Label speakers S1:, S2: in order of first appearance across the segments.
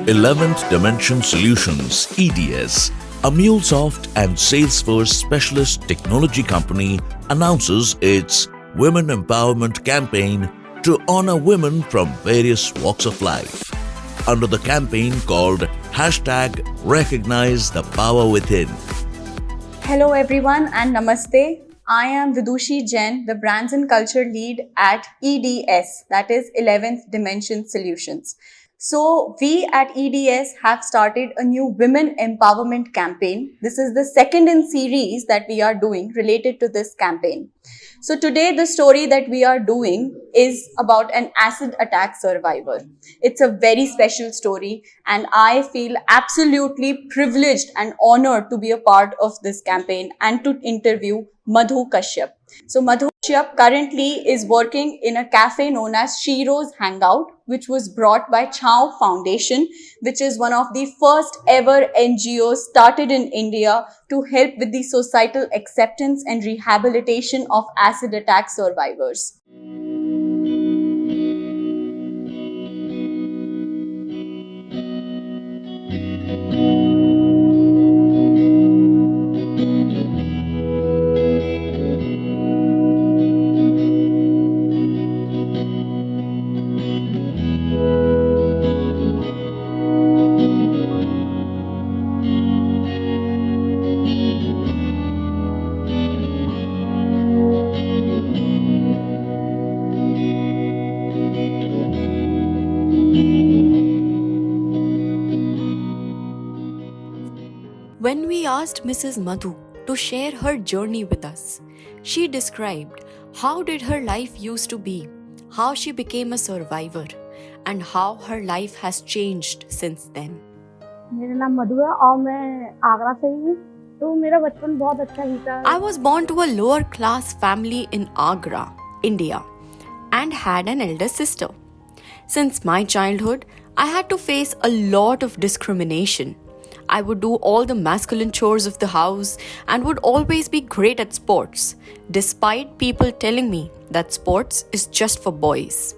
S1: 11th Dimension Solutions (EDS), a MuleSoft and Salesforce specialist technology company, announces its Women Empowerment Campaign to honor women from various walks of life. Under the campaign called #Recognize the Power Within.
S2: Hello everyone and Namaste. I am Vidushi Jain, the Brands and Culture Lead at EDS, that is 11th Dimension Solutions. So we at EDS have started a new women empowerment campaign. This is the second in series that we are doing related to this campaign. So today the story that we are doing is about an acid attack survivor. It's a very special story and I feel absolutely privileged and honored to be a part of this campaign and to interview Madhu Kashyap. So Madhu Kashyap currently is working in a cafe known as Shiro's Hangout, which was brought by Chao Foundation, which is one of the first ever NGOs started in India to help with the societal acceptance and rehabilitation of acid attack survivors.
S3: When we asked Mrs. Madhu to share her journey with us, she described how did her life used to be, how she became a survivor, and how her life has changed since then.
S4: मेरा नाम मधु है और मैं आगरा से ही हूँ तो मेरा बचपन बहुत अच्छा बीता।
S3: I was born to a lower class family in Agra, India, and had an elder sister. Since my childhood, I had to face a lot of discrimination. I would do all the masculine chores of the house and would always be great at sports, despite people telling me that sports is just for boys.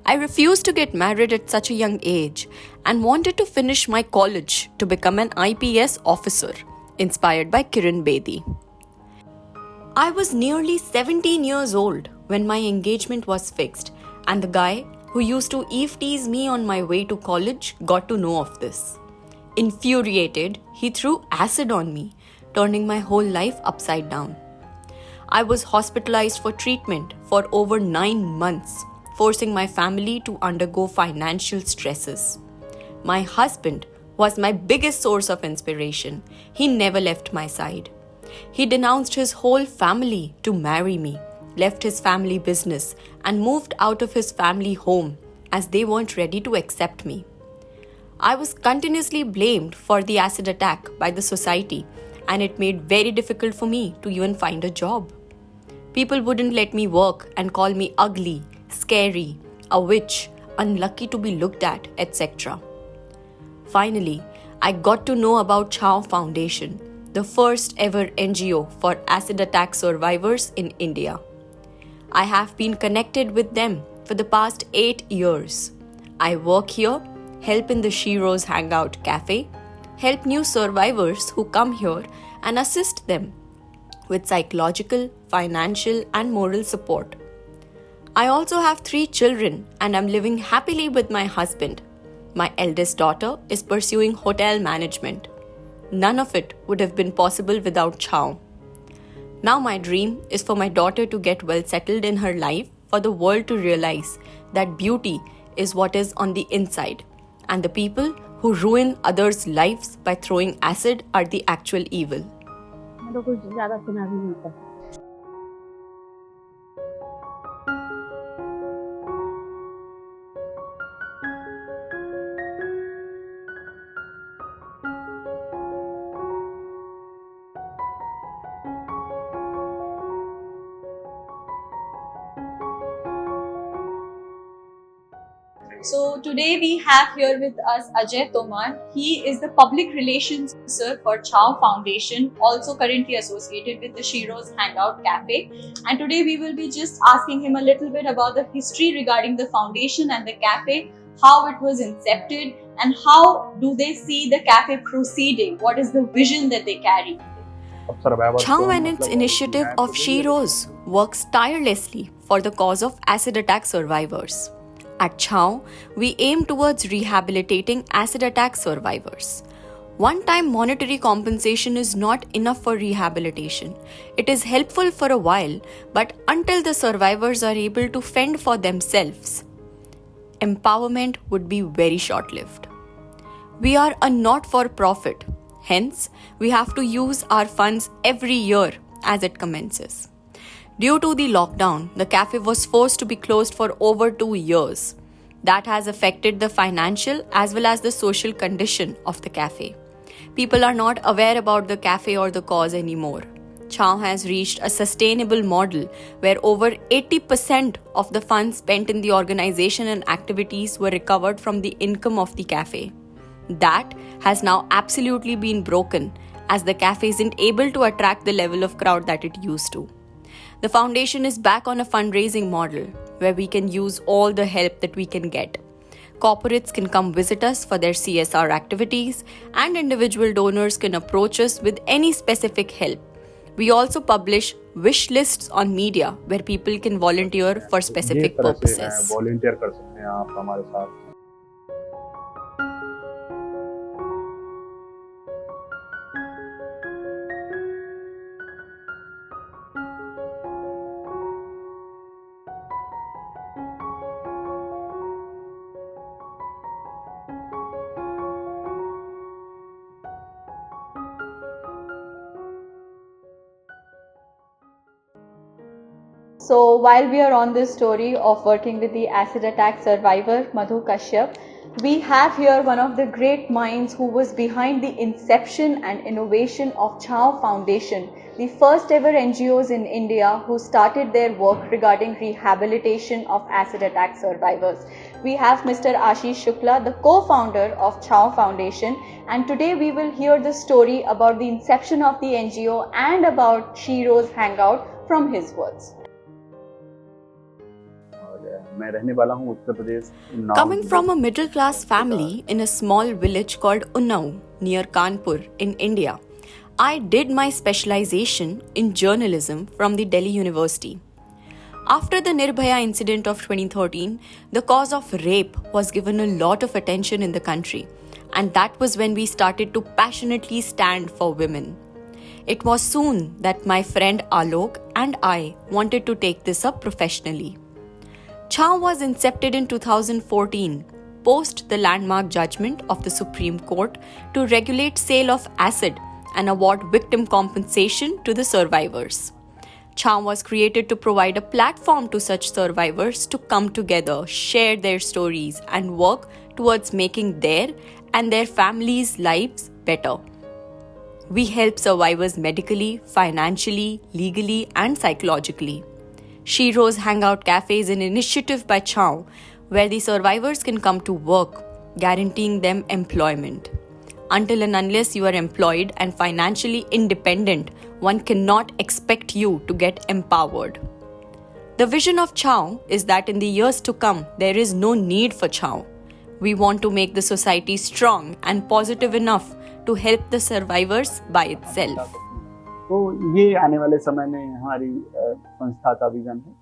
S3: I refused to get married at such a young age and wanted to finish my college to become an IPS officer, inspired by Kiran Bedi. I was nearly 17 years old when my engagement was fixed, and the guy who used to eve tease me on my way to college got to know of this. Infuriated, he threw acid on me, turning my whole life upside down. I was hospitalized for treatment for over 9 months, forcing my family to undergo financial stresses. My husband was my biggest source of inspiration. He never left my side. He denounced his whole family to marry me, left his family business, and moved out of his family home as they weren't ready to accept me. I was continuously blamed for the acid attack by the society, and it made very difficult for me to even find a job. People wouldn't let me work and call me ugly, scary, a witch, unlucky to be looked at, etc. Finally, I got to know about Chao Foundation, the first ever NGO for acid attack survivors in India. I have been connected with them for the past 8 years. I work here, help in the Shiro's Hangout Cafe, help new survivors who come here and assist them with psychological, financial and moral support. I also have 3 children and I'm living happily with my husband. My eldest daughter is pursuing hotel management. None of it would have been possible without Chao. Now my dream is for my daughter to get well settled in her life, for the world to realize that beauty is what is on the inside, and the people who ruin others' lives by throwing acid are the actual evil.
S4: मेरे को कुछ ज़्यादा सुना भी नहीं था।
S2: So today we have here with us Ajay Tomar. He is the Public Relations Officer for Chao Foundation, also currently associated with the Shiro's Hangout Cafe. And today we will be just asking him a little bit about the history regarding the foundation and the cafe how it was incepted, and how do they see the cafe proceeding? What is the vision that they carry?
S3: Chow and its initiative of She Rose works tirelessly for the cause of acid attack survivors. At Chow, we aim towards rehabilitating acid attack survivors. One-time monetary compensation is not enough for rehabilitation. It is helpful for a while, but until the survivors are able to fend for themselves, empowerment would be very short-lived. We are a not-for-profit. Hence, we have to use our funds every year as it commences. Due to the lockdown, the cafe was forced to be closed for over 2 years. That has affected the financial as well as the social condition of the cafe. People are not aware about the cafe or the cause anymore. Chow has reached a sustainable model where over 80% of the funds spent in the organization and activities were recovered from the income of the cafe. That has now absolutely been broken as the cafe isn't able to attract the level of crowd that it used to. The foundation is back on a fundraising model where we can use all the help that we can get. Corporates can come visit us for their CSR activities, and individual donors can approach us with any specific help. We also publish wish lists on media where people can volunteer for specific purposes.
S5: Volunteer कर सकते हैं आप हमारे साथ.
S2: So while we are on this story of working with the acid attack survivor Madhu Kashyap, we have here one of the great minds who was behind the inception and innovation of Chow Foundation, the first ever NGOs in India who started their work regarding rehabilitation of acid attack survivors. We have Mr. Ashish Shukla, the co-founder of Chow Foundation, and today we will hear the story about the inception of the NGO and about She Rose Hangout from his words.
S3: Coming from a middle-class family in a small village called Unnao near Kanpur in India, I did my specialization in journalism from the Delhi University. After the Nirbhaya incident of 2013, the cause of rape was given a lot of attention in the country, and that was when we started to passionately stand for women. It was soon that my friend Alok and I wanted to take this up professionally. Chow was incepted in 2014, post the landmark judgment of the Supreme Court to regulate sale of acid and award victim compensation to the survivors. Chow was created to provide a platform to such survivors to come together, share their stories, and work towards making their and their families' lives better. We help survivors medically, financially, legally, and psychologically. She Rose Hangout Cafe is an initiative by Chow where the survivors can come to work, guaranteeing them employment. Until and unless you are employed and financially independent, one cannot expect you to get empowered. The vision of Chow is that in the years to come, there is no need for Chow. We want to make the society strong and positive enough to help the survivors by itself.
S5: तो ये आने वाले समय में हमारी संस्था का vision है.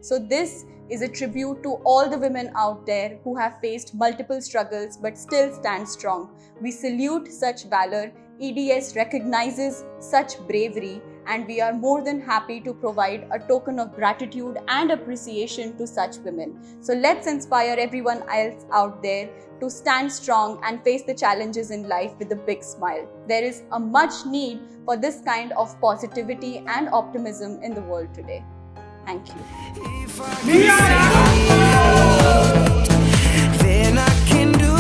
S2: So this is a tribute to all the women out there who have faced multiple struggles but still stand strong. We salute such valor. EDS recognizes such bravery, and we are more than happy to provide a token of gratitude and appreciation to such women. So let's inspire everyone else out there to stand strong and face the challenges in life with a big smile. There is a much need for this kind of positivity and optimism in the world today. Thank you.
S6: Then I can do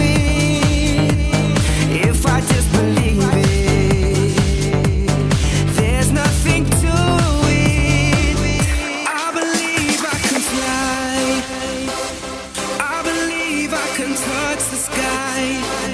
S6: it if I just believe it. There's nothing to it. I believe I can fly. I believe I can touch the sky.